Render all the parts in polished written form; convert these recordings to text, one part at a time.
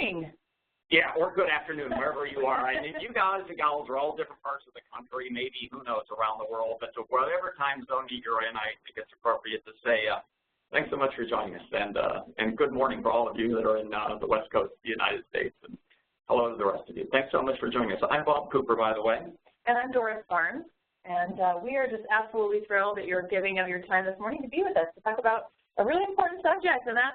morning. Yeah, or good afternoon, wherever you are. I mean, you guys and gals are all different parts of the country, maybe, who knows, around the world. But to whatever time zone you're in, I think it's appropriate to say thanks so much for joining us. And good morning for all of you that are in the West Coast of the United States. And hello to the rest of you. Thanks so much for joining us. I'm Bob Cooper, by the way. And I'm Doris Barnes. And we are just absolutely thrilled that you're giving of your time this morning to be with us to talk about a really important subject, and that's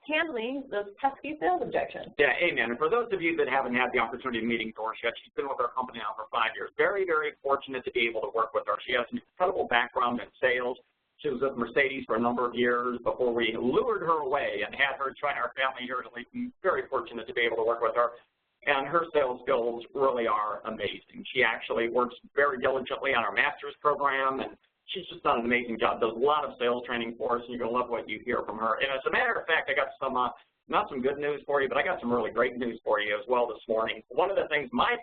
handling those pesky sales objections. Yeah, amen. And for those of you that haven't had the opportunity of meeting Doris yet, she's been with our company now for 5 years. Very, very fortunate to be able to work with her. She has an incredible background in sales. She was with Mercedes for a number of years before we lured her away and had her join our family here at Leeton. Very fortunate to be able to work with her. And her sales skills really are amazing. She actually works very diligently on our master's program, and she's just done an amazing job, does a lot of sales training for us, and you're going to love what you hear from her. And as a matter of fact, I got some, not some good news for you, but I got some really great news for you as well this morning. One of the things, my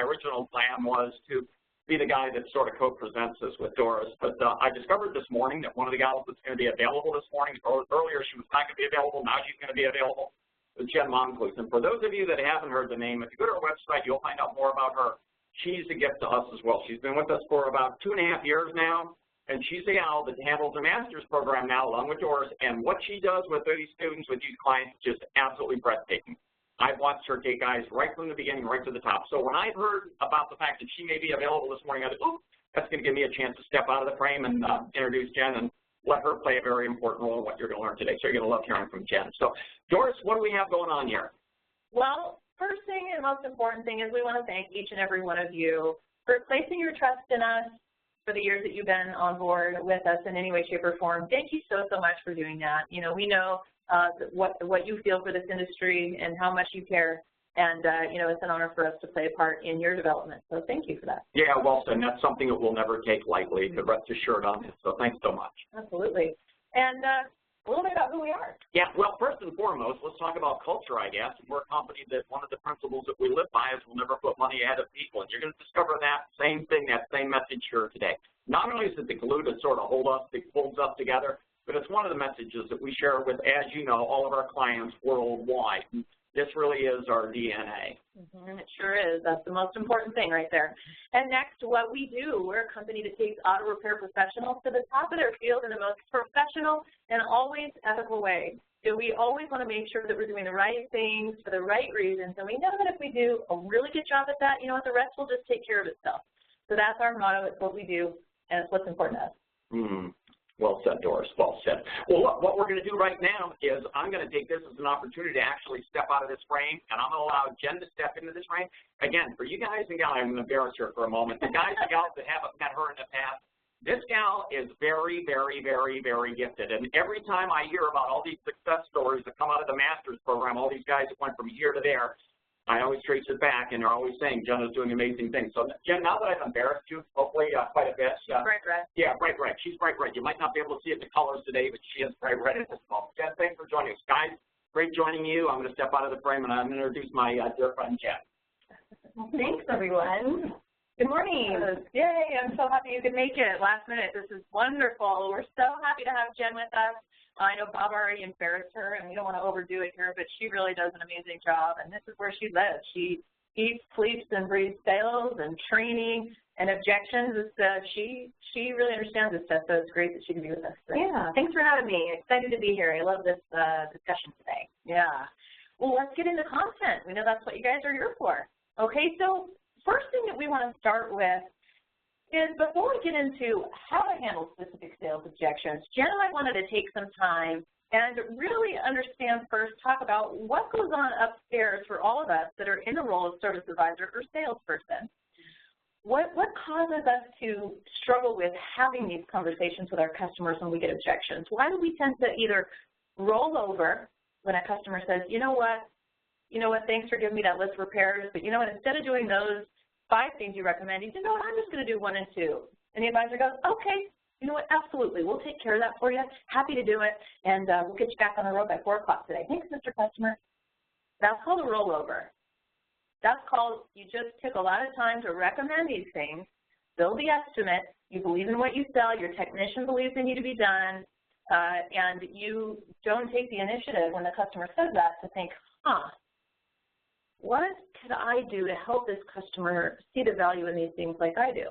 original plan was to be the guy that sort of co-presents this with Doris, but I discovered this morning that one of the gals that's going to be available this morning, earlier she was not going to be available, now she's going to be available, is Jen Moncluse. And for those of you that haven't heard the name, if you go to our website, you'll find out more about her. She's a gift to us as well. She's been with us for about 2.5 years now. And she's the gal that handles the master's program now along with Doris, and what she does with these students, with these clients, is just absolutely breathtaking. I've watched her take guys right from the beginning, right to the top. So when I heard about the fact that she may be available this morning, I thought, oh, that's going to give me a chance to step out of the frame and introduce Jen and let her play a very important role in what you're going to learn today. So you're going to love hearing from Jen. So, Doris, what do we have going on here? Well, first thing and most important thing is we want to thank each and every one of you for placing your trust in us, for the years that you've been on board with us in any way, shape, or form. Thank you so much for doing that. You know, we know what you feel for this industry and how much you care, and, you know, it's an honor for us to play a part in your development. So thank you for that. Yeah, well said. That's something that we'll never take lightly, to rest assured on this. So thanks so much. Absolutely. And a little bit about who we are. Yeah, well, first and foremost, let's talk about culture, I guess. We're a company that one of the principles that we live by is we'll never put money ahead of people. And you're going to discover that same thing, that same message here today. Not only is it the glue to sort of hold us, that holds us together, but it's one of the messages that we share with, as you know, all of our clients worldwide. This really is our DNA. It sure is. That's the most important thing right there. And next, what we do, we're a company that takes auto repair professionals to the top of their field in the most professional and always ethical way. So we always want to make sure that we're doing the right things for the right reasons. And we know that if we do a really good job at that, you know what, the rest will just take care of itself. So that's our motto. It's what we do, and it's what's important to us. Well said, Doris. Well said. Well, look, what we're going to do right now is I'm going to take this as an opportunity to actually step out of this frame, and I'm going to allow Jen to step into this frame. Again, for you guys and gals, I'm going to embarrass her for a moment. The guys and gals that haven't met her in the past, this gal is very, very, very, very gifted. And every time I hear about all these success stories that come out of the master's program, all these guys that went from here to there, I always trace it back, and they're always saying Jen is doing amazing things. So, Jen, now that I've embarrassed you, hopefully quite a bit. Bright red. Yeah, bright red. She's bright red. You might not be able to see it in the colors today, but she is bright red at this moment. Jen, thanks for joining us. Guys, great joining you. I'm going to step out of the frame, and I'm going to introduce my dear friend, Jen. Thanks, everyone. Good morning. Yay, I'm so happy you could make it last minute. This is wonderful. We're so happy to have Jen with us. I know Bob already embarrassed her, and we don't want to overdo it here, but she really does an amazing job, and this is where she lives. She eats, sleeps, and breathes sales and training and objections. She really understands this stuff, so it's great that she can be with us today. Yeah, thanks for having me. Excited to be here. I love this discussion today. Yeah. Well, let's get into content. We know that's what you guys are here for. Okay, so first thing that we want to start with is before we get into how to handle specific sales objections, Jen and I wanted to take some time and really understand first, talk about what goes on upstairs for all of us that are in the role of service advisor or salesperson. What causes us to struggle with having these conversations with our customers when we get objections? Why do we tend to either roll over when a customer says, you know what, thanks for giving me that list of repairs, but you know what, instead of doing those 5 things you recommend, you know what, I'm just going to do 1 and 2. And the advisor goes, okay, you know what, absolutely, we'll take care of that for you. Happy to do it, and we'll get you back on the road by 4 o'clock today. Thanks, Mr. Customer. That's called a rollover. That's called you just took a lot of time to recommend these things, build the estimate, you believe in what you sell, your technician believes they need to be done, and you don't take the initiative when the customer says that to think, what could I do to help this customer see the value in these things like I do?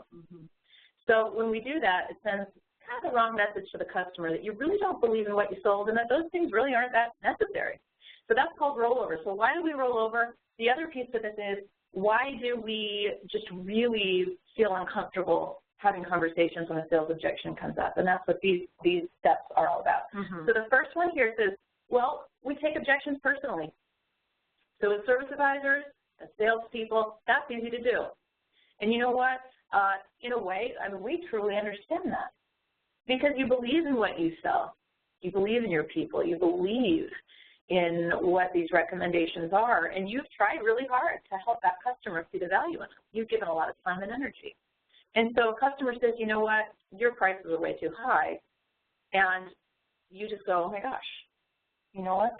So when we do that, it sends kind of the wrong message to the customer that you really don't believe in what you sold and that those things really aren't that necessary. So that's called rollover. So why do we roll over? The other piece of this is, why do we just really feel uncomfortable having conversations when a sales objection comes up? And that's what these steps are all about. So the first one here says, well, we take objections personally. So as service advisors, as salespeople, that's easy to do. And you know what? In a way, I mean, we truly understand that because you believe in what you sell. You believe in your people. You believe in what these recommendations are, and you've tried really hard to help that customer see the value in them. You've given a lot of time and energy. And so a customer says, you know what, your prices are way too high, and you just go, oh my gosh, you know what,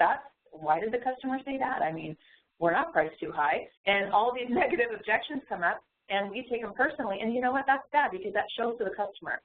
why did the customer say that? I mean, we're not priced too high, and all these negative objections come up, and we take them personally, and you know what, that's bad because that shows to the customer.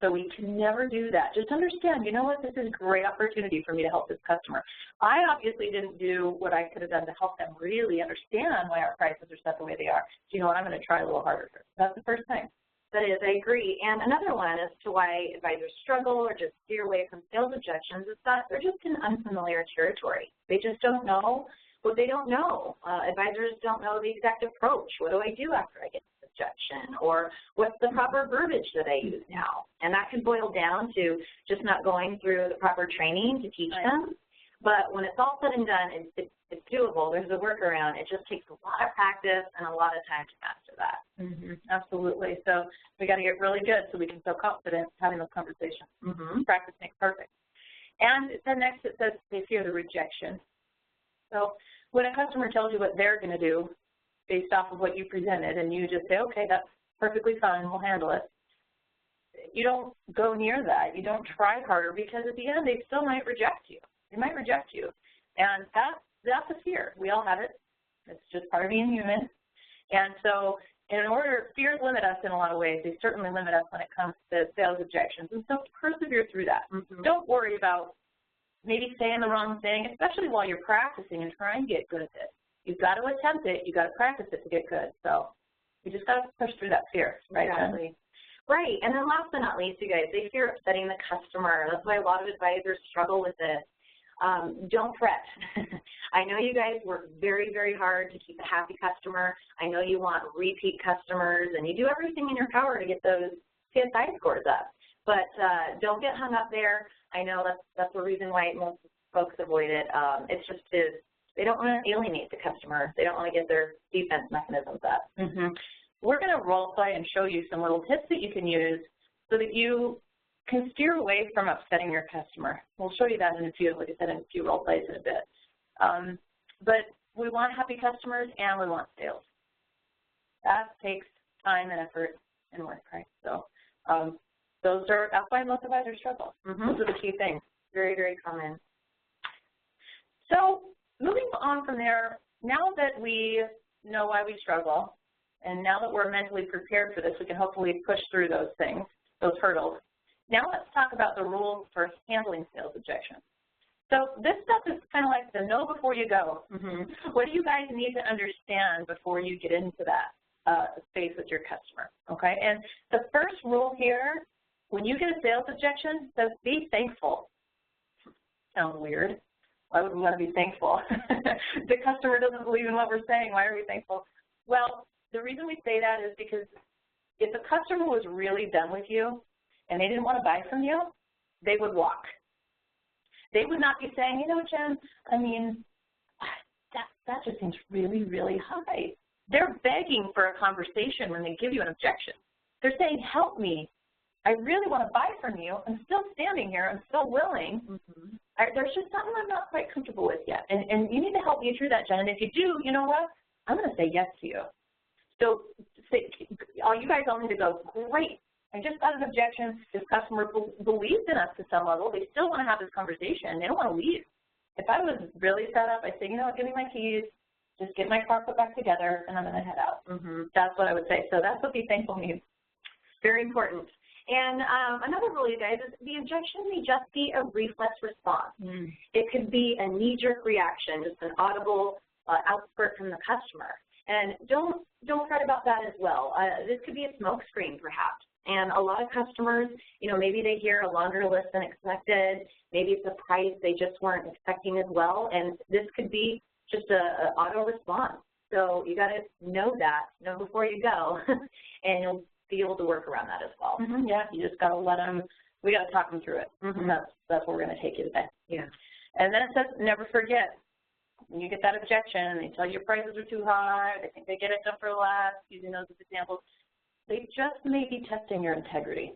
So we can never do that. Just understand, you know what, this is a great opportunity for me to help this customer. I obviously didn't do what I could have done to help them really understand why our prices are set the way they are. So you know what, I'm going to try a little harder. That's the first thing. That is, I agree. And another one as to why advisors struggle or just steer away from sales objections is that they're just in unfamiliar territory. They just don't know what they don't know. Advisors don't know the exact approach. What do I do after I get this objection? Or what's the proper verbiage that I use now? And that can boil down to just not going through the proper training to teach them. But when it's all said and done, it's doable. There's a workaround. It just takes a lot of practice and a lot of time to master that. Absolutely. So we got to get really good so we can feel confident having those conversations. Practice makes perfect. And then next it says they fear the rejection. So when a customer tells you what they're going to do based off of what you presented and you just say, okay, that's perfectly fine, we'll handle it, you don't go near that. You don't try harder because at the end they still might reject you. They might reject you. And that's a fear. We all have it. It's just part of being human. And so fears limit us in a lot of ways. They certainly limit us when it comes to sales objections. And so persevere through that. Don't worry about maybe saying the wrong thing, especially while you're practicing and trying to get good at it. You've got to attempt it. You've got to practice it to get good. So you just got to push through that fear, right? Exactly. Right. And then last but not least, you guys, they fear upsetting the customer. That's why a lot of advisors struggle with this. Don't fret. I know you guys work very, very hard to keep a happy customer. I know you want repeat customers, and you do everything in your power to get those CSI scores up. But don't get hung up there. I know that's the reason why most folks avoid it. It's just they don't want to alienate the customer. They don't want to get their defense mechanisms up. We're going to role play and show you some little tips that you can use so that you can steer away from upsetting your customer. We'll show you that in a few, like I said, in a few role plays in a bit. But we want happy customers and we want sales. That takes time and effort and work, right? So that's why most advisors struggle. Those are the key things. Very, very common. So moving on from there, now that we know why we struggle, and now that we're mentally prepared for this, we can hopefully push through those things, those hurdles. Now let's talk about the rules for handling sales objections. So this stuff is kind of like the know before you go. What do you guys need to understand before you get into that space with your customer, okay? And the first rule here, when you get a sales objection, says be thankful. Sounds weird. Why would we want to be thankful? The customer doesn't believe in what we're saying. Why are we thankful? Well, the reason we say that is because if a customer was really done with you and they didn't want to buy from you, they would walk. They would not be saying, you know, Jen, I mean, that just seems really, really high. They're begging for a conversation when they give you an objection. They're saying, help me. I really want to buy from you. I'm still standing here. I'm still willing. There's just something I'm not quite comfortable with yet. And you need to help me through that, Jen. And if you do, you know what? I'm going to say yes to you. So you guys all need to go, great. I just got an objection. This customer believes in us to some level. They still want to have this conversation. They don't want to leave. If I was really set up, I'd say, you know what, give me my keys. Just get my car put back together, and I'm going to head out. That's what I would say. So that's what be thankful means. Very important. And another rule, you guys, is the objection may just be a reflex response. It could be a knee-jerk reaction, just an audible outspurt from the customer. And don't fret about that as well. This could be a smokescreen perhaps. And a lot of customers, you know, maybe they hear a longer list than expected. Maybe it's a price they just weren't expecting as well. And this could be just a auto response. So you got to know before you go, and you'll be able to work around that as well. Yeah, you just got to let them. We got to talk them through it. And that's where we're going to take you today. Yeah. And then it says, never forget. When you get that objection, they tell you your prices are too high, they think they get it done for less, using those as examples, they just may be testing your integrity.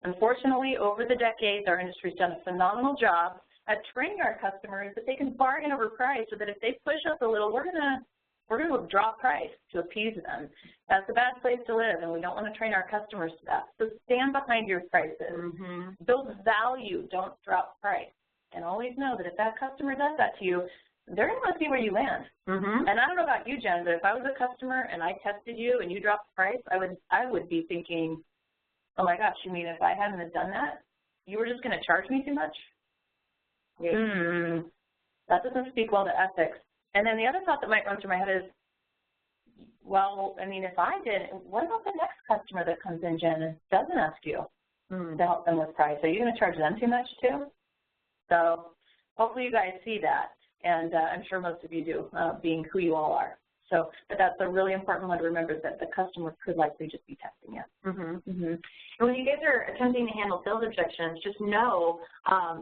Unfortunately, over the decades, our industry's done a phenomenal job at training our customers that they can bargain over price, so that if they push us a little, we're going to drop price to appease them. That's a bad place to live, and we don't want to train our customers to that. So stand behind your prices. Build value, don't drop price. And always know that if that customer does that to you, they're going to want to see where you land. And I don't know about you, Jen, but if I was a customer and I tested you and you dropped the price, I would be thinking, oh my gosh, you mean if I hadn't have done that, you were just going to charge me too much? That doesn't speak well to ethics. And then the other thought that might run through my head is, well, I mean, if I did, what about the next customer that comes in, Jen, and doesn't ask you to help them with price? Are you going to charge them too much too? So hopefully you guys see that. And I'm sure most of you do, being who you all are. So, but that's a really important one to remember, that the customer could likely just be testing you. And when you guys are attempting to handle sales objections, just know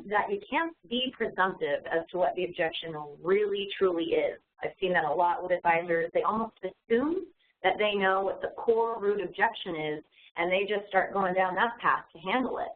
that you can't be presumptive as to what the objection really truly is. I've seen that a lot with advisors. They almost assume that they know what the core root objection is, and they just start going down that path to handle it.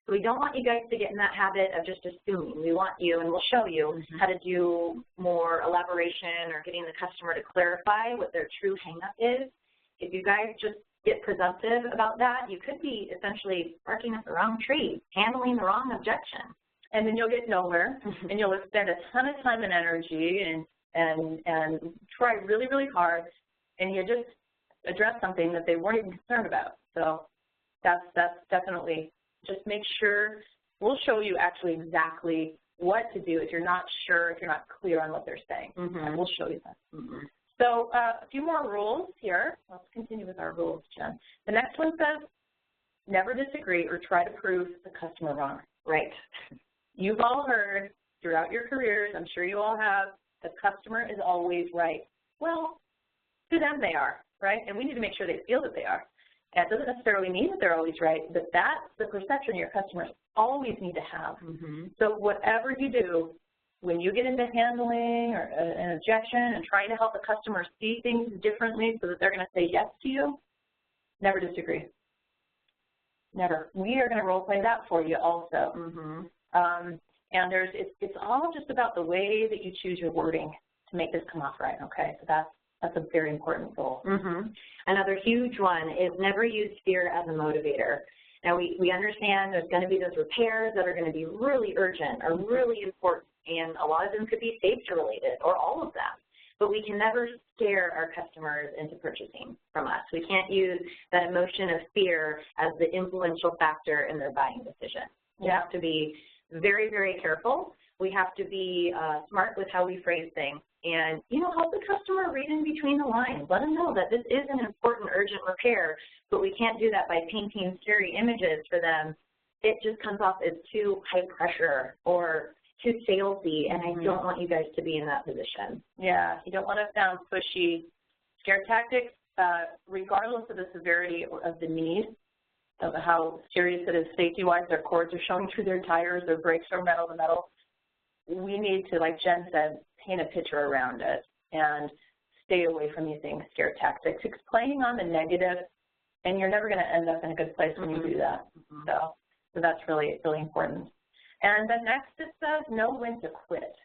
So we don't want you guys to get in that habit of just assuming. We want you, and we'll show you how to do more elaboration or getting the customer to clarify what their true hang-up is. If you guys just get presumptive about that, you could be essentially barking up the wrong tree, handling the wrong objection. And then you'll get nowhere, and you'll spend a ton of time and energy and try really, really hard, and you just address something that they weren't even concerned about. So that's definitely. Just make sure, we'll show you actually exactly what to do if you're not sure, if you're not clear on what they're saying. And we'll show you that. So a few more rules here. Let's continue with our rules, Jen. The next one says, never disagree or try to prove the customer wrong. Right. You've all heard throughout your careers, I'm sure you all have, the customer is always right. Well, to them they are, right? And we need to make sure they feel that they are. That doesn't necessarily mean that they're always right, but that's the perception your customers always need to have. So whatever you do, when you get into handling or an objection and trying to help the customer see things differently so that they're going to say yes to you, never disagree. Never. We are going to role play that for you also. And it's all just about the way that you choose your wording to make this come off right, okay? So that's a very important goal. Another huge one is never use fear as a motivator. Now, we understand there's going to be those repairs that are going to be really urgent or really important, and a lot of them could be safety related or all of them. But we can never scare our customers into purchasing from us. We can't use that emotion of fear as the influential factor in their buying decision. We have to be very, very careful. We have to be smart with how we phrase things. And, you know, help the customer read in between the lines. Let them know that this is an important, urgent repair, but we can't do that by painting scary images for them. It just comes off as too high pressure or too salesy, and I don't want you guys to be in that position. Yeah, you don't want to sound pushy. Scare tactics, regardless of the severity of the need, of how serious it is safety-wise, their cords are showing through their tires, their brakes are metal to metal. We need to, like Jen said, paint a picture around it and stay away from using scare tactics. Explaining on the negative, and you're never going to end up in a good place when you do that. So that's really, really important. And then next it says know when to quit.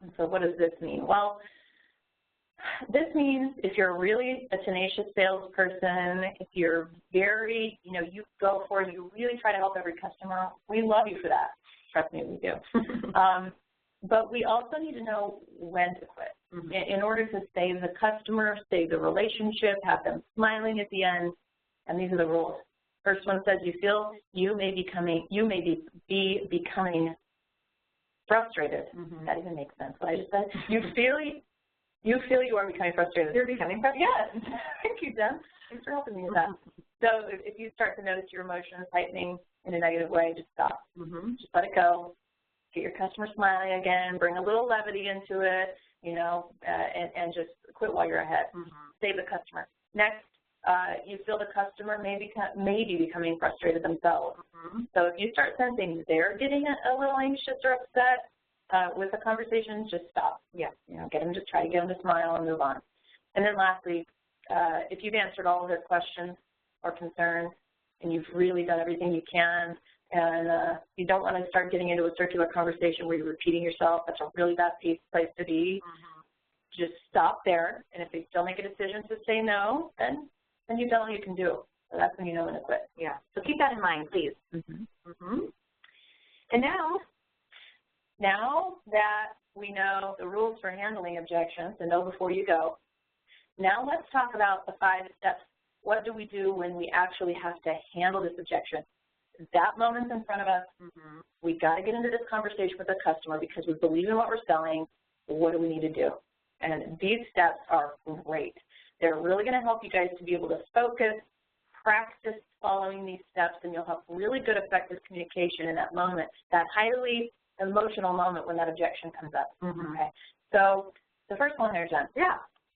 And so what does this mean? Well, this means if you're really a tenacious salesperson, if you're very, you go for it, you really try to help every customer, we love you for that. Trust me, we do. But we also need to know when to quit in order to save the customer, save the relationship, have them smiling at the end, and these are the rules. First one says you feel you may be becoming frustrated. That even makes sense, what I just said. You You feel you are becoming frustrated. You're becoming frustrated. Yes. Thank you, Jen. Thanks for helping me with that. So if you start to notice your emotions tightening in a negative way, just stop. Just let it go. Get your customer smiling again. Bring a little levity into it, you know, and just quit while you're ahead. Save the customer. Next, you feel the customer may be becoming frustrated themselves. So if you start sensing they're getting a little anxious or upset with the conversation, just stop. You know, try to get them to smile and move on. And then lastly, if you've answered all of their questions or concerns and you've really done everything you can, and you don't want to start getting into a circular conversation where you're repeating yourself, that's a really bad place to be. Just stop there, and if they still make a decision to say no, then you've done all you can do. So that's when you know when to quit. So keep that in mind, please. And now that we know the rules for handling objections and know before you go, now let's talk about the 5 steps. What do we do when we actually have to handle this objection? That moment's in front of us. We've got to get into this conversation with the customer because we believe in what we're selling. What do we need to do? And these steps are great. They're really going to help you guys to be able to focus, practice following these steps, and you'll have really good, effective communication in that moment, that highly emotional moment when that objection comes up. Okay. So the first one there, Jen.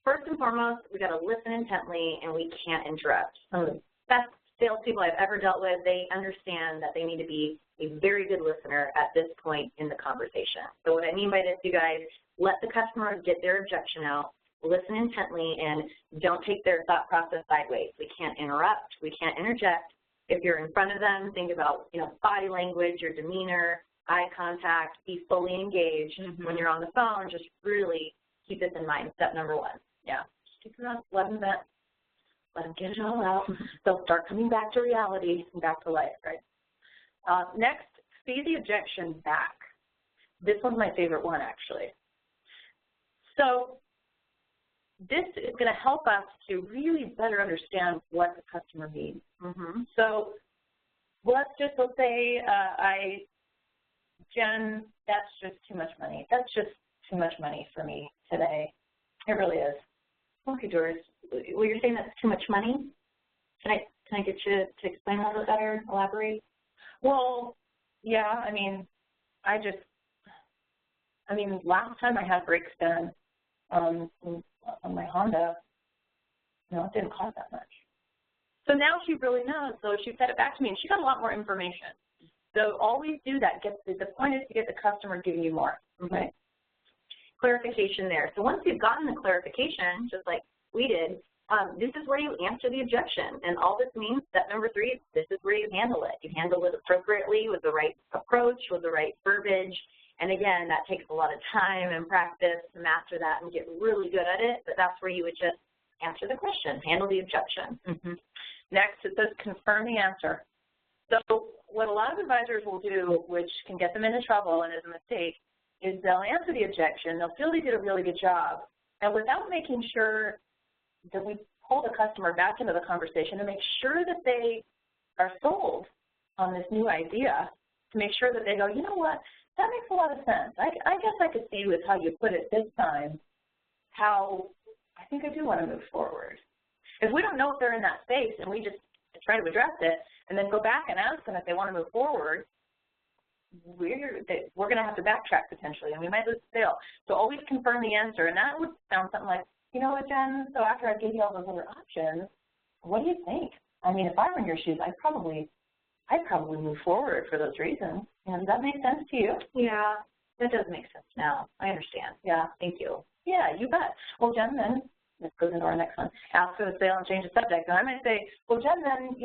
First and foremost, we got to listen intently, and we can't interrupt. Some of the best salespeople I've ever dealt with, they understand that they need to be a very good listener at this point in the conversation. So what I mean by this, you guys, let the customer get their objection out, listen intently, and don't take their thought process sideways. We can't interrupt. We can't interject. If you're in front of them, think about, you know, body language, your demeanor, eye contact, be fully engaged. When you're on the phone, just really keep this in mind. Step number 1. Stick around, let them vent. Let them get it all out. They'll start coming back to reality and back to life, right? Next, see the objection back. This one's my favorite one, actually. So this is going to help us to really better understand what the customer needs. So let's say Jen, that's just too much money. That's just too much money for me today. It really is. Okay, Doris. Well, you're saying that's too much money? Can I get you to explain a little bit better, elaborate? Well, yeah, I mean, last time I had brakes done on my Honda, it didn't cost that much. So now she really knows, so she fed it back to me, and she got a lot more information. So always do that. The point is to get the customer giving you more. Okay. Clarification there. So once you've gotten the clarification, just like we did, this is where you answer the objection. And all this means, step number 3, this is where you handle it. You handle it appropriately with the right approach, with the right verbiage. And again, that takes a lot of time and practice to master that and get really good at it. But that's where you would just answer the question, handle the objection. Next, it says confirm the answer. So what a lot of advisors will do, which can get them into trouble and is a mistake, is they'll answer the objection, they'll feel they did a really good job, and without making sure that we pull the customer back into the conversation to make sure that they are sold on this new idea, to make sure that they go, you know what, that makes a lot of sense. I guess I could see with how you put it this time, how I think I do want to move forward. If we don't know if they're in that space and we just try to address it and then go back and ask them if they want to move forward, we're going to have to backtrack potentially, and we might lose the sale. So always confirm the answer, and that would sound something like, you know what, Jen, so after I gave you all those other options, what do you think? I mean, if I were in your shoes, I'd probably move forward for those reasons. And does that make sense to you? Yeah, that does make sense now. I understand. Yeah. Thank you. Yeah, you bet. Well, Jen, then, this goes into our next one, ask for the sale and change the subject. And I might say, well, Jen, then,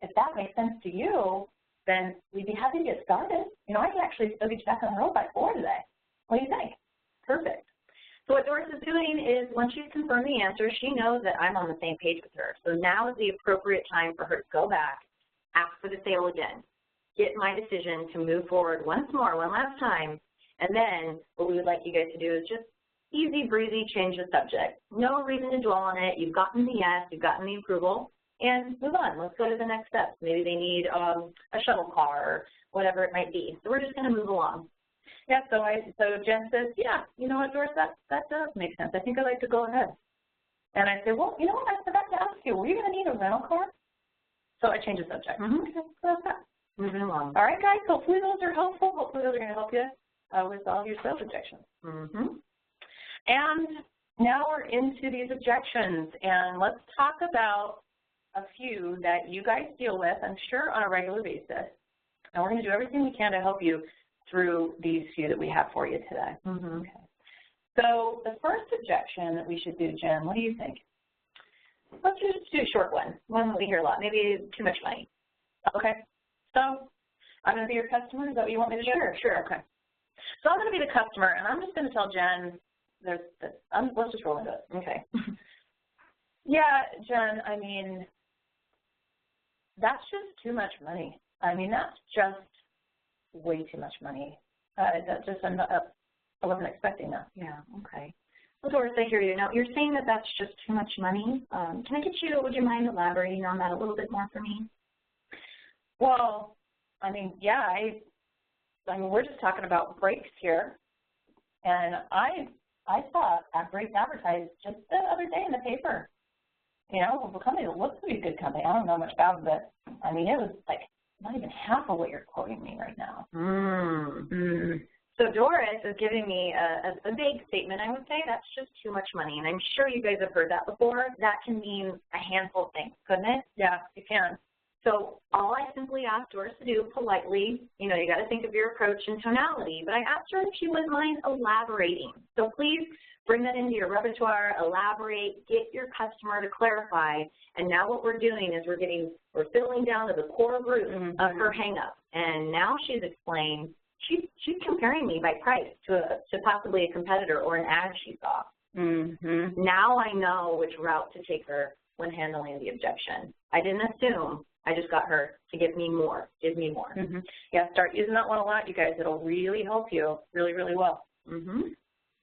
if that makes sense to you, then we'd be happy to get started. I can actually still get you back on the road by 4 today. What do you think? Perfect. So what Doris is doing is, once she's confirmed the answer, she knows that I'm on the same page with her. So now is the appropriate time for her to go back, ask for the sale again, get my decision to move forward once more, one last time, and then what we would like you guys to do is just easy breezy change the subject. No reason to dwell on it. You've gotten the yes, you've gotten the approval, and move on. Let's go to the next steps. Maybe they need a shuttle car or whatever it might be. So we're just going to move along. Yeah, so Jen says, yeah, you know what, Doris, that does make sense. I think I'd like to go ahead. And I say, well, you know what, I forgot to ask you, were you going to need a rental car? So I change the subject. Okay, so that's that. Moving along. All right, guys, hopefully those are helpful. Hopefully those are going to help you with all your sales objections. And now we're into these objections, and let's talk about a few that you guys deal with, I'm sure, on a regular basis. And we're going to do everything we can to help you through these few that we have for you today. Okay. So the first objection that we should do, Jen, what do you think? Let's just do a short one that we hear a lot, maybe too much money. Okay. So I'm going to be your customer. Is that what you want me to do? Sure. Okay. So I'm going to be the customer, and I'm just going to tell Jen, let's just roll into it. Okay. Yeah, Jen, I mean, that's just too much money. I mean, that's just way too much money. That's just, I wasn't expecting that. Yeah, okay. Well, Doris, I hear you. Now, you're saying that that's just too much money. Can I get you, would you mind elaborating on that a little bit more for me? Well, I mean, yeah, I mean, we're just talking about brakes here. And I saw brakes advertised just the other day in the paper. You know, a company that looks to be a good company. I don't know much about it, but I mean, it was like not even half of what you're quoting me right now. So Doris is giving me a vague statement. I would say that's just too much money, and I'm sure you guys have heard that before. That can mean a handful of things, couldn't it? Yeah, it can. So all I simply asked Doris to do politely, you know, you got to think of your approach and tonality, but I asked her if she wouldn't mind elaborating. So please bring that into your repertoire, elaborate, get your customer to clarify, and now what we're doing is we're filling down to the core root of her hang-up. And now she's explained, she's comparing me by price to possibly a competitor or an ad she saw. Now I know which route to take her when handling the objection. I didn't assume. I just got her to give me more. Yeah, start using that one a lot, you guys. It'll really help you really, really well.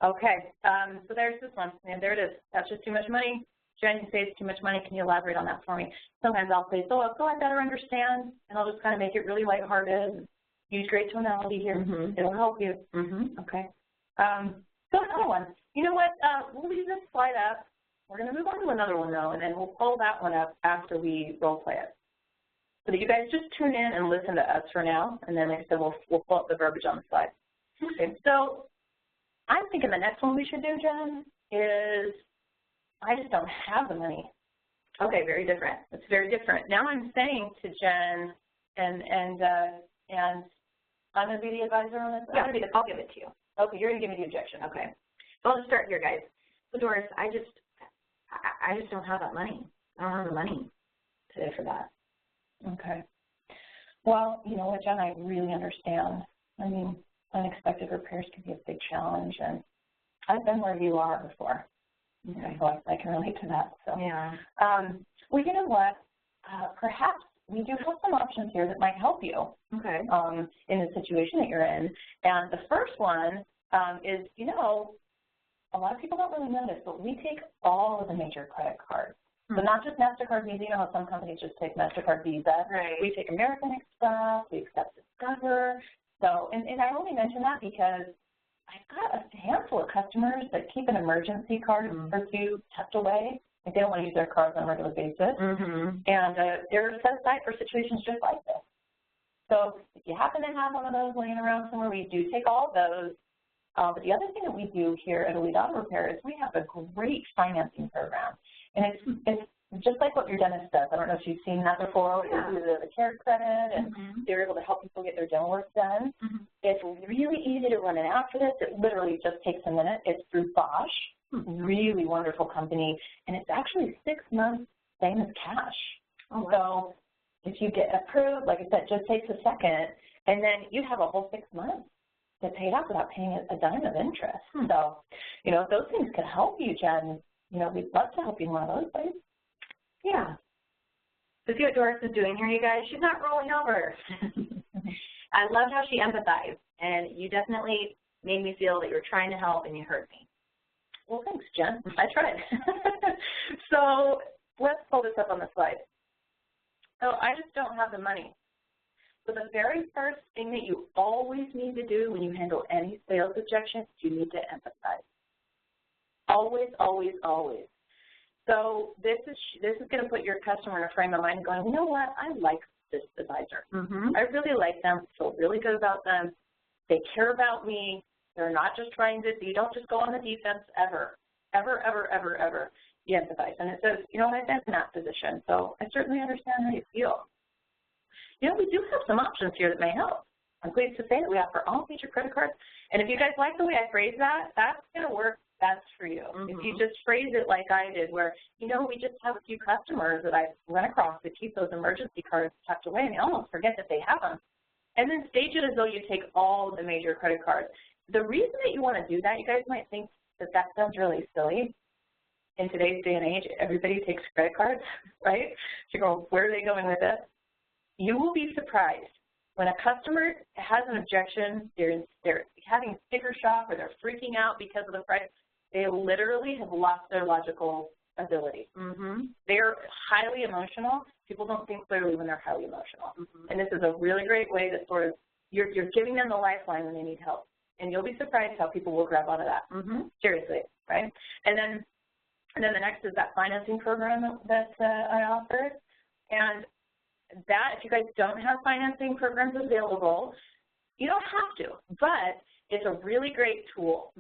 Okay, so there's this one, and there it is. That's just too much money. Jen, you say it's too much money. Can you elaborate on that for me? Sometimes I'll say, so I better understand, and I'll just kind of make it really lighthearted. Use great tonality here. It'll help you. Okay. So another one. You know what? We'll leave this slide up. We're going to move on to another one, though, and then we'll pull that one up after we role play it. So you guys just tune in and listen to us for now, and then like I said, we'll pull up the verbiage on the slide. Okay. So I'm thinking the next one we should do, Jen, is I just don't have the money. Okay, very different. It's very different. Now I'm saying to Jen, and I'm going to be the advisor on this? Yeah, I'll give it to you. Okay, you're going to give me the objection. Okay. So I'll just start here, guys. So Doris, I just don't have that money. I don't have the money today for that. Okay. Well, you know what, Jen, I really understand. I mean, unexpected repairs can be a big challenge, and I've been where you are before. Okay, so I can relate to that. So yeah. Well, you know what? Perhaps we do have some options here that might help you. Okay. In the situation that you're in. And the first one is, you know, a lot of people don't really know this, but we take all of the major credit cards. So not just MasterCard, Visa. You know how some companies just take MasterCard, Visa. Right. We take American Express. We accept Discover. So, and I only mention that because I've got a handful of customers that keep an emergency card or two tucked away. Like they don't want to use their cards on a regular basis. And they're set aside for situations just like this. So if you happen to have one of those laying around somewhere, we do take all of those. But the other thing that we do here at Elite Auto Repair is we have a great financing program. And it's just like what your dentist does. I don't know if you've seen that before. Yeah. We do the care credit, and they're able to help people get their dental work done. It's really easy to run an app for this. It literally just takes a minute. It's through Bosch, really wonderful company, and it's actually 6 months, same as cash. Oh, wow. So if you get approved, like I said, it just takes a second, and then you have a whole 6 months to pay it off without paying a dime of interest. So, you know, if those things could help you, Jen, you know, we'd love to help you in one of those ways. Yeah. So see what Doris is doing here, you guys? She's not rolling over. I loved how she empathized, and you definitely made me feel that you were trying to help and you heard me. Well, thanks, Jen. I tried. So let's pull this up on the slide. So I just don't have the money. So the very first thing that you always need to do when you handle any sales objection is you need to empathize. Always, always, always. So this is going to put your customer in a frame of mind going, you know what, I like this advisor. I really like them, feel really good about them. They care about me. They're not just trying to, you don't just go on the defense ever, ever, ever, ever, ever. You empathize. And it says, you know, I've been in that position, so I certainly understand how you feel. You know, we do have some options here that may help. I'm pleased to say that we offer all major credit cards. And if you guys like the way I phrase that, that's going to work best for you. If you just phrase it like I did, where, you know, we just have a few customers that I've run across that keep those emergency cards tucked away, and they almost forget that they have them. And then stage it as though you take all the major credit cards. The reason that you want to do that, you guys might think that that sounds really silly. In today's day and age, everybody takes credit cards, right? So you go, where are they going with this? You will be surprised when a customer has an objection, they're having sticker shock or they're freaking out because of the price, they literally have lost their logical ability. They're highly emotional. People don't think clearly when they're highly emotional. And this is a really great way that sort of, you're giving them the lifeline when they need help. And you'll be surprised how people will grab onto that. Seriously, right? And then the next is that financing program that I offered. And that, if you guys don't have financing programs available, you don't have to, but it's a really great tool.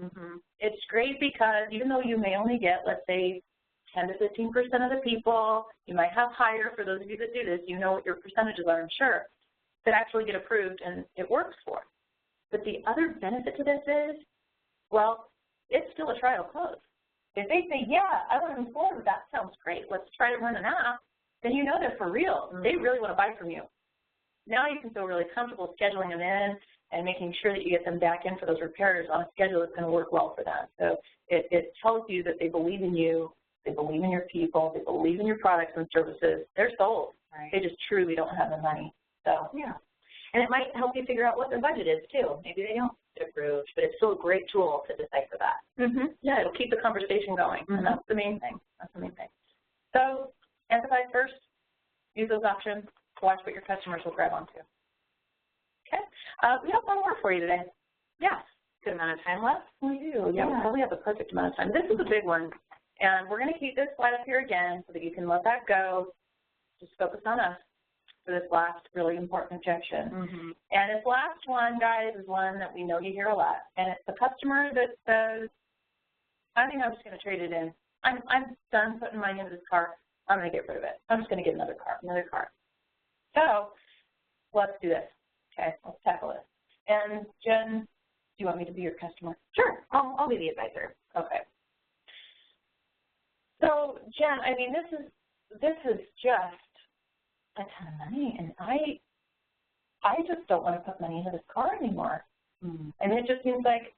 It's great because even though you may only get, let's say, 10 to 15% of the people, you might have higher, for those of you that do this, you know what your percentages are, I'm sure, that actually get approved and it works for. But the other benefit to this is, well, it's still a trial close. If they say, yeah, I want to move forward, that sounds great, let's try to run an app, then you know they're for real. They really want to buy from you. Now you can feel really comfortable scheduling them in and making sure that you get them back in for those repairs on a schedule that's going to work well for them. So it tells you that they believe in you, they believe in your people, they believe in your products and services. They're sold. Right. They just truly don't have the money. So yeah. And it might help you figure out what their budget is too. Maybe they don't get approved, but it's still a great tool to decipher that. Yeah, it'll keep the conversation going. And that's the main thing. That's the main thing. So empathize first, use those options, watch what your customers will grab onto. Okay, we have one more for you today. Yeah, good amount of time left. We do, yeah, we probably have the perfect amount of time. This is a big one, and we're going to keep this slide up here again so that you can let that go. Just focus on us for this last really important objection. And this last one, guys, is one that we know you hear a lot, and it's the customer that says, I think I'm just going to trade it in. I'm done putting money into this car. I'm going to get rid of it. I'm just going to get another car. So let's do this. Okay, let's tackle this. And Jen, do you want me to be your customer? Sure, I'll be the advisor. Okay. So Jen, I mean, this is just a ton of money, and I just don't want to put money into this car anymore. And it just seems like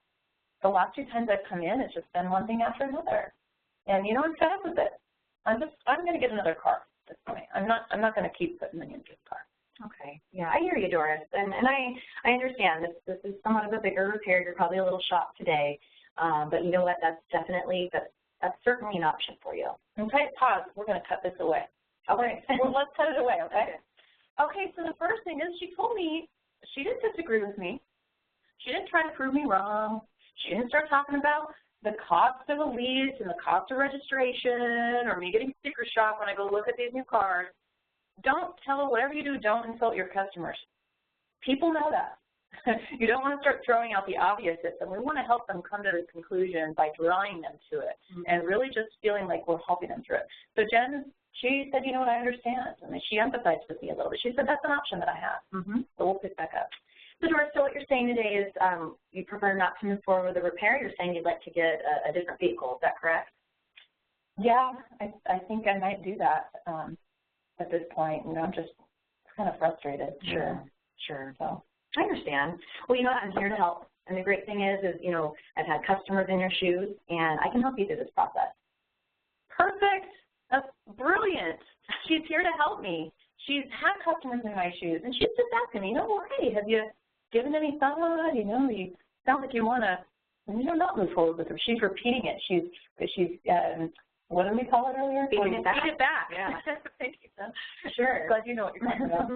the last 2 times I've come in, it's just been one thing after another. And you know, I'm fed up with it. I'm going to get another car at this point. I'm not going to keep putting money into this car. Okay. Yeah, I hear you, Doris, and I understand this is somewhat of a bigger repair. You're probably a little shocked today, but you know what? That's certainly an option for you. Okay, pause. We're going to cut this away. Okay. Well, let's cut it away. Okay. Okay. So the first thing is she told me she didn't disagree with me. She didn't try to prove me wrong. She didn't start talking about the cost of a lease and the cost of registration or me getting sticker shock when I go look at these new cars. Don't tell her, whatever you do, don't insult your customers. People know that. You don't want to start throwing out the obvious, and we want to help them come to the conclusion by drawing them to it and really just feeling like we're helping them through it. So Jen, she said, you know what, I understand, and she empathized with me a little bit. She said, that's an option that I have. So we'll pick back up. So Doris, so what you're saying today is you prefer not to move forward with the repair. You're saying you'd like to get a different vehicle. Is that correct? Yeah, I think I might do that at this point. You know, I'm just kind of frustrated. Sure. So I understand. Well, you know what? I'm here to help. And the great thing is, you know, I've had customers in your shoes, and I can help you through this process. Perfect. That's brilliant. She's here to help me. She's had customers in my shoes, and she's just asking me, you know, hey, have you given any thought? You know, you sound like you want to, you know, not move forward with her. She's repeating it. She's what did we call it earlier? Feeding it back. Feed it back. Yeah. Thank you, Jen. Sure. Glad you know what you're talking about.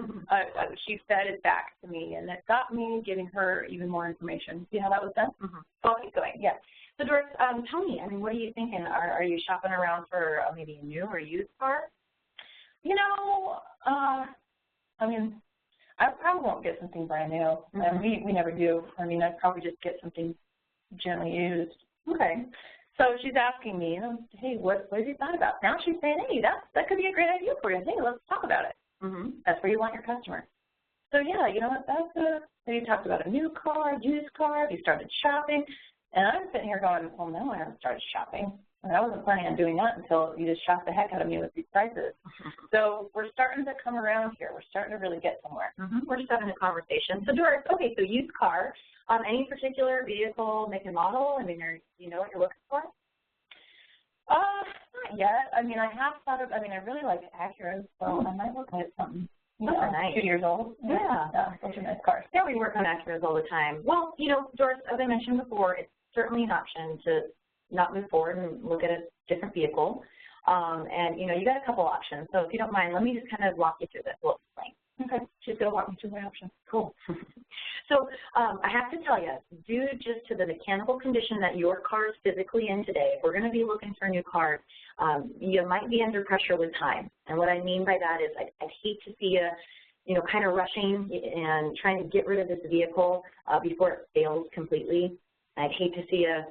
She fed it back to me, and that got me giving her even more information. See how that was done? Oh, keep going. Yeah. So, Doris, tell me, I mean, what are you thinking? Are you shopping around for maybe a new or used car? You know, I mean, I probably won't get something brand new, and we never do. I mean, I'd probably just get something gently used. Okay. So she's asking me, hey, what have you thought about? Now she's saying, hey, that could be a great idea for you. Hey, let's talk about it. That's where you want your customer. So yeah, you know what? So you talked about a new car, used car. You started shopping, and I'm sitting here going, well, no, I haven't started shopping. And I wasn't planning on doing that until you just shocked the heck out of me with these prices. So we're starting to come around here. We're starting to really get somewhere. We're just having a conversation. So Doris, okay, so used car. Any particular vehicle, make and model? I mean, do you know what you're looking for? Not yet. I mean, I really like Acuras, so I might look at something. Nice. 2 years old. Yeah. Those are nice cars. Yeah, we work on Acuras all the time. Well, you know, Doris, as I mentioned before, it's certainly an option to not move forward and look at a different vehicle. And, you know, you got a couple options. So if you don't mind, let me just kind of walk you through this. We'll explain. Okay. She's going to walk me through my options. Cool. So I have to tell you, due just to the mechanical condition that your car is physically in today, if we're going to be looking for new cars, you might be under pressure with time. And what I mean by that is I'd hate to see you, you know, kind of rushing and trying to get rid of this vehicle before it fails completely. I'd hate to see you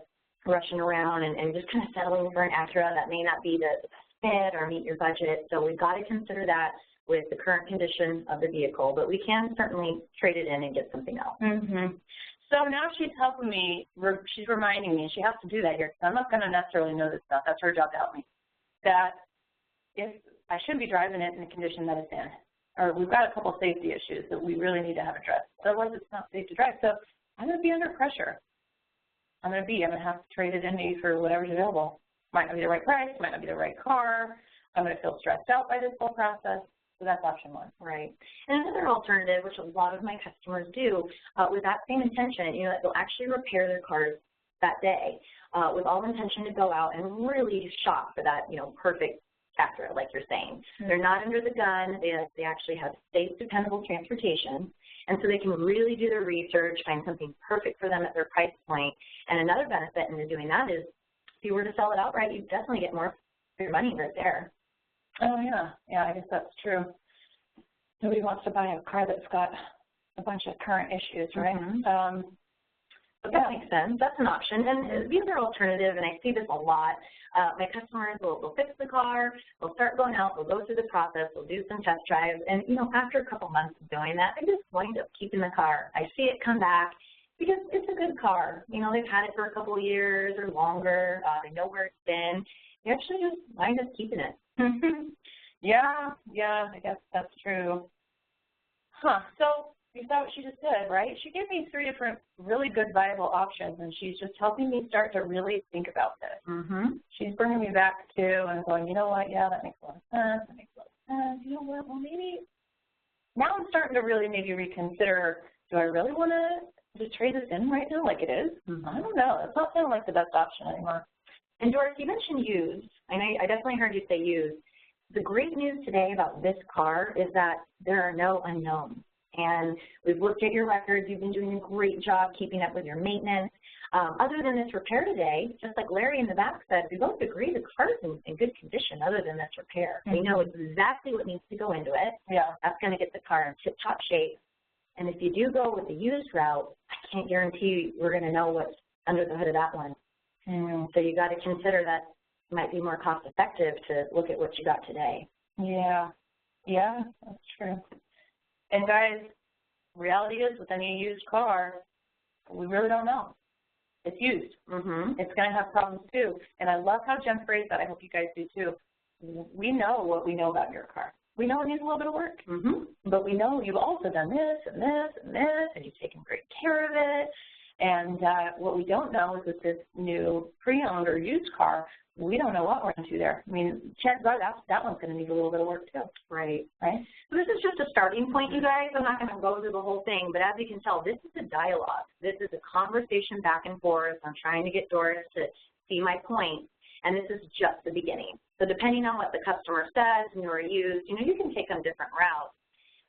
rushing around and just kind of settling for an Acura that may not be the fit or meet your budget. So we've got to consider that with the current condition of the vehicle, but we can certainly trade it in and get something else. So now she's helping me, she's reminding me, and she has to do that here, because I'm not going to necessarily know this stuff. That's her job to help me. That if I shouldn't be driving it in the condition that it's in, or we've got a couple of safety issues that we really need to have addressed. Otherwise, it's not safe to drive. So I'm going to be under pressure. I'm going to have to trade it in maybe for whatever's available. Might not be the right price, might not be the right car. I'm going to feel stressed out by this whole process. So that's option one. Right. And another alternative, which a lot of my customers do, with that same intention, you know, they'll actually repair their cars that day with all intention to go out and really shop for that, you know, perfect Acura, like you're saying. They're not under the gun. They actually have safe, dependable transportation. And so they can really do their research, find something perfect for them at their price point. And another benefit in doing that is if you were to sell it outright, you definitely get more for your money right there. Oh, yeah. Yeah, I guess that's true. Nobody wants to buy a car that's got a bunch of current issues, right? But that makes sense. That's an option. And the other alternative, and I see this a lot, my customers will fix the car, they'll start going out, they'll go through the process, they'll do some test drives, and, you know, after a couple months of doing that, they just wind up keeping the car. I see it come back because it's a good car. You know, they've had it for a couple of years or longer. They know where it's been. They actually just wind up keeping it. Yeah, I guess that's true. So you saw what she just did, right? She gave me 3 different really good viable options, and she's just helping me start to really think about this. She's bringing me back to and going, you know what, yeah, that makes a lot of sense. That makes a lot of sense. You know what, well, maybe now I'm starting to really maybe reconsider, do I really want to just trade this in right now like it is? I don't know. It's not sounding like the best option anymore. And Doris, you mentioned used, and I definitely heard you say used. The great news today about this car is that there are no unknowns. And we've looked at your records. You've been doing a great job keeping up with your maintenance. Other than this repair today, just like Larry in the back said, we both agree the car is in good condition other than this repair. We know exactly what needs to go into it. Yeah. That's going to get the car in tip-top shape. And if you do go with the used route, I can't guarantee we're going to know what's under the hood of that one. So you got to consider that it might be more cost-effective to look at what you got today. Yeah, that's true. And guys, reality is with any used car, we really don't know. It's used. It's going to have problems too. And I love how Jen phrased that. I hope you guys do too. We know what we know about your car. We know it needs a little bit of work, but we know you've also done this and this and this, and you've taken great care of it. And what we don't know is with this new pre-owned or used car, we don't know what we're into there. I mean, chances are that one's going to need a little bit of work too. Right. So this is just a starting point, you guys. I'm not going to go through the whole thing, but as you can tell, this is a dialogue. This is a conversation back and forth. I'm trying to get Doris to see my point. and this is just the beginning. So depending on what the customer says, new or used, you know, you can take them different routes.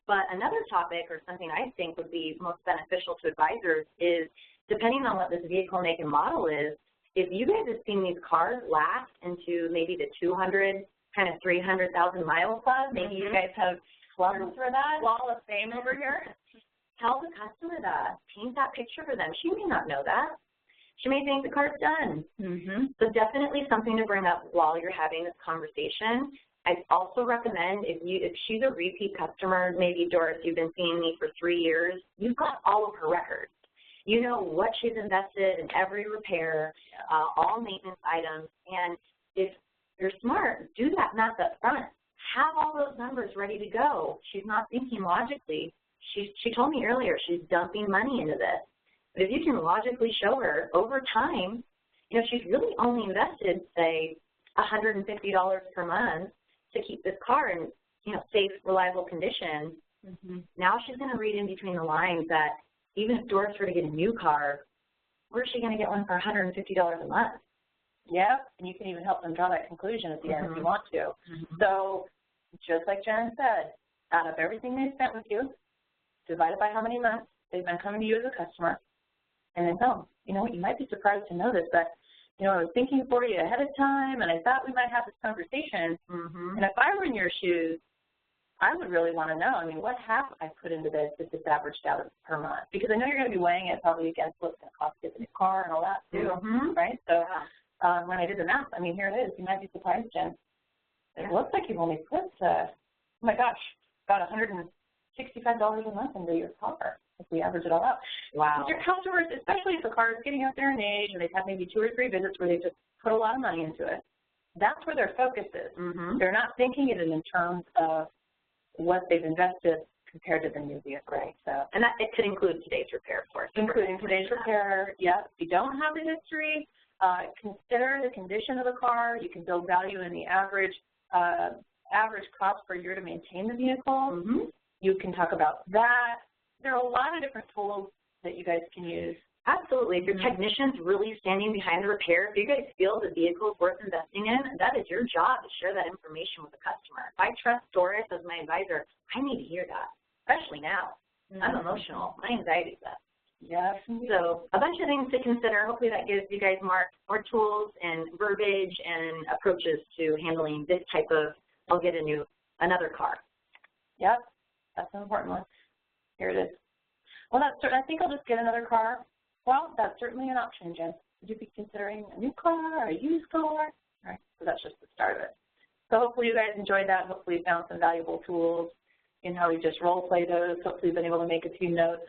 But another topic, or something I think would be most beneficial to advisors, is depending on what this vehicle make and model is, if you guys have seen these cars last into maybe the 200, kind of 300,000 mile club, maybe you guys have clubs for that. Wall of fame over here. Tell the customer that. Paint that picture for them. She may not know that. She may think the car's done. So definitely something to bring up while you're having this conversation. I also recommend if she's a repeat customer, maybe Doris, you've been seeing me for 3 years, you've got all of her records. You know what she's invested in every repair, all maintenance items, and if you're smart, do that math up front. Have all those numbers ready to go. She's not thinking logically. She told me earlier she's dumping money into this. But if you can logically show her over time, you know, she's really only invested, say, $150 per month to keep this car in, you know, safe, reliable condition. Now she's going to read in between the lines that even if Doris were to get a new car, where's she going to get one for $150 a month? Yeah, and you can even help them draw that conclusion at the end if you want to. So just like Jen said, add up everything they spent with you, divide it by how many months they've been coming to you as a customer, and then tell them, you know what, you might be surprised to know this, but, you know, I was thinking for you ahead of time, and I thought we might have this conversation, and if I were in your shoes, I would really want to know, I mean, what have I put into this if it's averaged out per month? Because I know you're going to be weighing it probably against what's going to cost to get the new car and all that, too, right? So when I did the math, I mean, here it is. You might be surprised, Jen. It looks like you've only put, oh my gosh, about $165 a month into your car if we average it all out. Wow. But your customers, especially if the car is getting up there in age and they've had maybe 2 or 3 visits where they just put a lot of money into it, that's where their focus is. They're not thinking it in terms of what they've invested compared to the new vehicle. Right. So, and that it could include today's repair, of course. Including today's repair, yes. If you don't have the history, consider the condition of the car. You can build value in the average cost per year to maintain the vehicle. You can talk about that. There are a lot of different tools that you guys can use. Absolutely. If your technician's really standing behind the repair, if you guys feel the vehicle is worth investing in, that is your job to share that information with the customer. If I trust Doris as my advisor, I need to hear that, especially now. I'm emotional. My anxiety's up. Yes. So a bunch of things to consider. Hopefully that gives you guys more tools and verbiage and approaches to handling this type of, I'll get another car. Yep, that's an important one. Here it is. Well, I think I'll just get another car. Well, that's certainly an option, Jen. Would you be considering a new car or a used car? All right, so that's just the start of it. So hopefully you guys enjoyed that. Hopefully you found some valuable tools in how we just role play those. Hopefully you've been able to make a few notes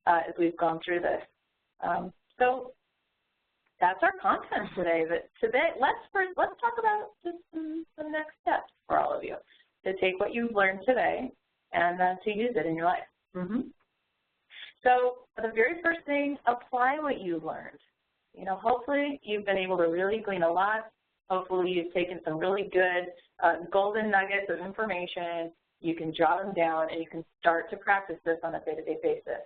as we've gone through this. So that's our content today. But today, let's talk about just some next steps for all of you to take what you've learned today and to use it in your life. So the very first thing, apply what you learned. You know, hopefully you've been able to really glean a lot. Hopefully you've taken some really good golden nuggets of information. You can jot them down and you can start to practice this on a day-to-day basis.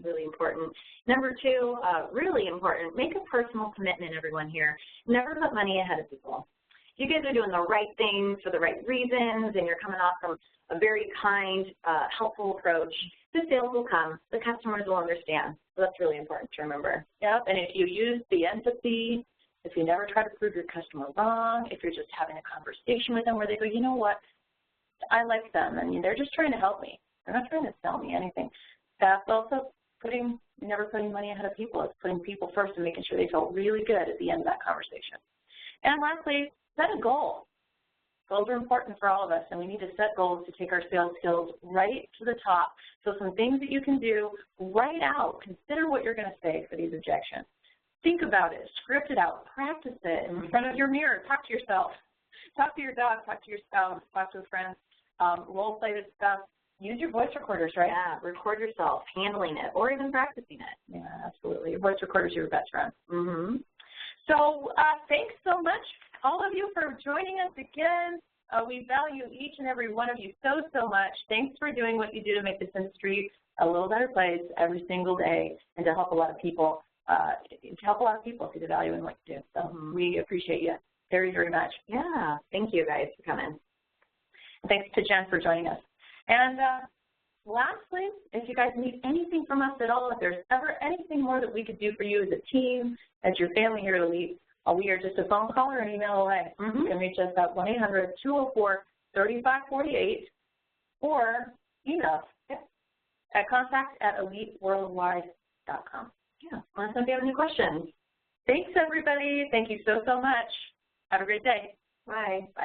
Really important. Number 2, really important, make a personal commitment, everyone here. Never put money ahead of people. If you guys are doing the right things for the right reasons and you're coming off from a very kind, helpful approach, the sales will come. The customers will understand. So that's really important to remember. Yep, and if you use the empathy, if you never try to prove your customer wrong, if you're just having a conversation with them where they go, you know what, I like them. I mean, they're just trying to help me. They're not trying to sell me anything. That's also never putting money ahead of people. It's putting people first and making sure they feel really good at the end of that conversation. And lastly, set a goal. Goals are important for all of us, and we need to set goals to take our sales skills right to the top. So some things that you can do, write out, consider what you're going to say for these objections. Think about it, script it out, practice it in front of your mirror, talk to yourself, talk to your dog, talk to your spouse, talk to a friend, role play this stuff. Use your voice recorders, right? Yeah, record yourself handling it or even practicing it. Yeah, absolutely. Your voice recorder's your best friend. So thanks so much, all of you, for joining us again. We value each and every one of you so, so much. Thanks for doing what you do to make this industry a little better place every single day and to help a lot of people to help a lot of people see the value in what you do. So we appreciate you very, very much. Yeah, thank you guys for coming. Thanks to Jen for joining us. And lastly, if you guys need anything from us at all, if there's ever anything more that we could do for you as a team, as your family here at Elite, we are just a phone call or an email away. You can reach us at 1-800-204-3548 or email us at contact@eliteworldwide.com. Yeah, let us know if you have any questions. Thanks, everybody. Thank you so, so much. Have a great day. Bye.